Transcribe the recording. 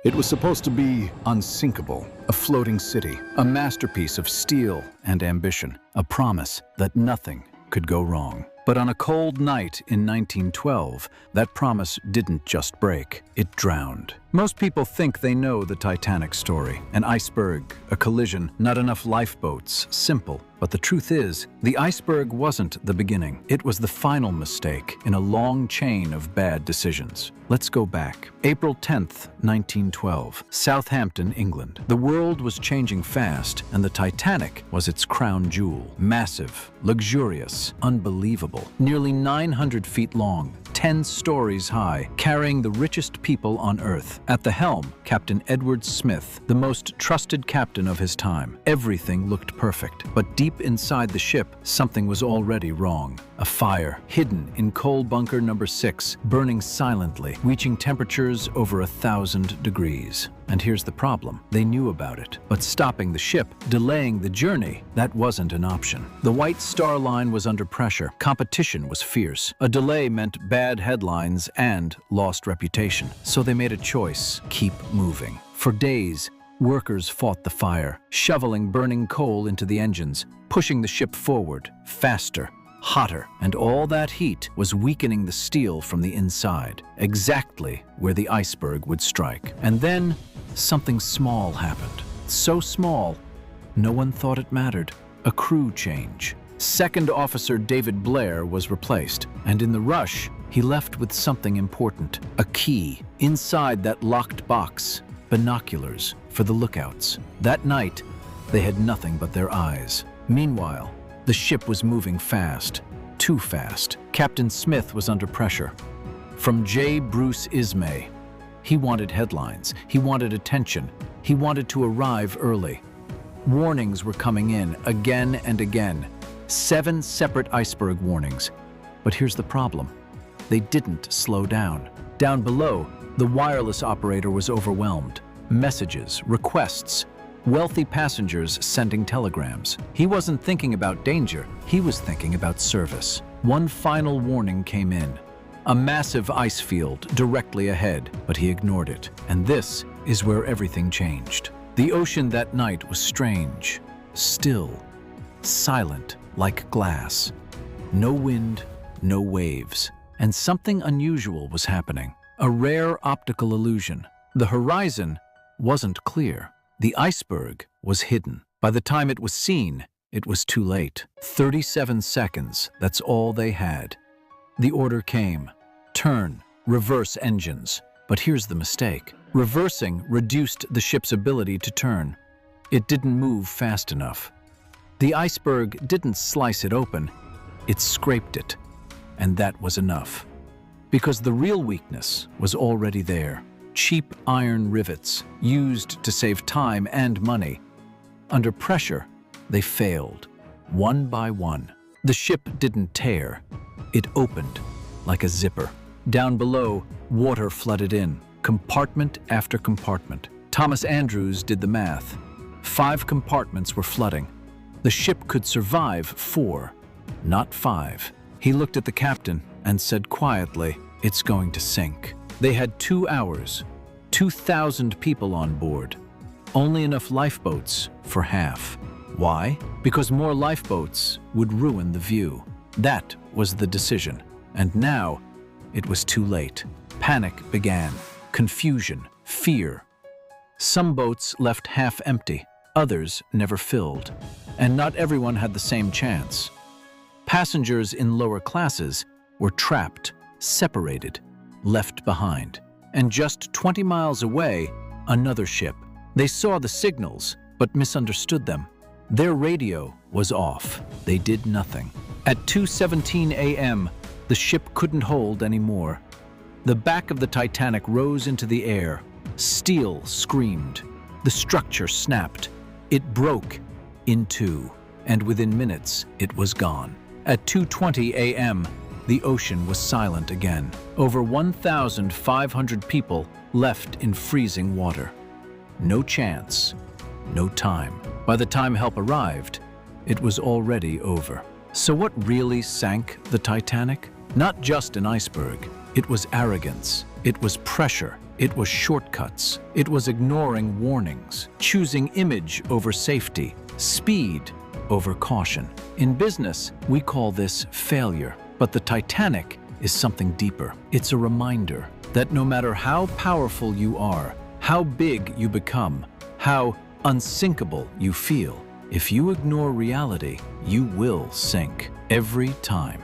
It was supposed to be unsinkable, a floating city, a masterpiece of steel and ambition, a promise that nothing could go wrong. But on a cold night in 1912, that promise didn't just break, it drowned. Most people think they know the Titanic story. An iceberg, a collision, not enough lifeboats, simple. But the truth is, the iceberg wasn't the beginning. It was the final mistake in a long chain of bad decisions. Let's go back. April 10th, 1912, Southampton, England. The world was changing fast, and the Titanic was its crown jewel. Massive, luxurious, unbelievable. Nearly 900 feet long, 10 stories high, carrying the richest people on Earth. At the helm, Captain Edward Smith, the most trusted captain of his time. Everything looked perfect, but deep inside the ship, something was already wrong. A fire, hidden in coal bunker number 6, burning silently, reaching temperatures over 1,000 degrees. And here's the problem. They knew about it, but stopping the ship, delaying the journey, that wasn't an option. The White Star Line was under pressure. Competition was fierce. A delay meant bad headlines and lost reputation. So they made a choice: keep moving. For days, workers fought the fire, shoveling burning coal into the engines, pushing the ship forward, faster, hotter, and all that heat was weakening the steel from the inside, exactly where the iceberg would strike. And then something small happened. So small, no one thought it mattered. A crew change. Second Officer David Blair was replaced, and in the rush, he left with something important: a key. Inside that locked box, binoculars for the lookouts. That night, they had nothing but their eyes. Meanwhile, the ship was moving fast, too fast. Captain Smith was under pressure. From J. Bruce Ismay, he wanted headlines, he wanted attention, he wanted to arrive early. Warnings were coming in again and again. 7 separate iceberg warnings. But here's the problem. They didn't slow down. Down below, the wireless operator was overwhelmed. Messages, requests, wealthy passengers sending telegrams. He wasn't thinking about danger, he was thinking about service. One final warning came in. A massive ice field directly ahead, but he ignored it. And this is where everything changed. The ocean that night was strange, still, silent like glass. No wind, no waves. And something unusual was happening. A rare optical illusion. The horizon wasn't clear. The iceberg was hidden. By the time it was seen, it was too late. 37 seconds, that's all they had. The order came: turn, reverse engines. But here's the mistake. Reversing reduced the ship's ability to turn. It didn't move fast enough. The iceberg didn't slice it open, it scraped it. And that was enough. Because the real weakness was already there. Cheap iron rivets, used to save time and money. Under pressure, they failed, one by one. The ship didn't tear. It opened like a zipper. Down below, water flooded in, compartment after compartment. Thomas Andrews did the math. 5 compartments were flooding. The ship could survive 4, not 5. He looked at the captain and said quietly, "It's going to sink." They had 2 hours, 2,000 people on board. Only enough lifeboats for half. Why? Because more lifeboats would ruin the view. That was the decision. And now, it was too late. Panic began. Confusion, fear. Some boats left half empty, others never filled. And not everyone had the same chance. Passengers in lower classes were trapped, separated, left behind. And just 20 miles away, another ship. They saw the signals, but misunderstood them. Their radio was off. They did nothing. At 2:17 a.m., the ship couldn't hold anymore. The back of the Titanic rose into the air. Steel screamed. The structure snapped. It broke in 2, and within minutes, it was gone. At 2:20 a.m., the ocean was silent again. Over 1,500 people left in freezing water. No chance, no time. By the time help arrived, it was already over. So what really sank the Titanic? Not just an iceberg. It was arrogance. It was pressure. It was shortcuts. It was ignoring warnings, choosing image over safety, speed over caution. In business, we call this failure. But the Titanic is something deeper. It's a reminder that no matter how powerful you are, how big you become, how unsinkable you feel, if you ignore reality, you will sink every time.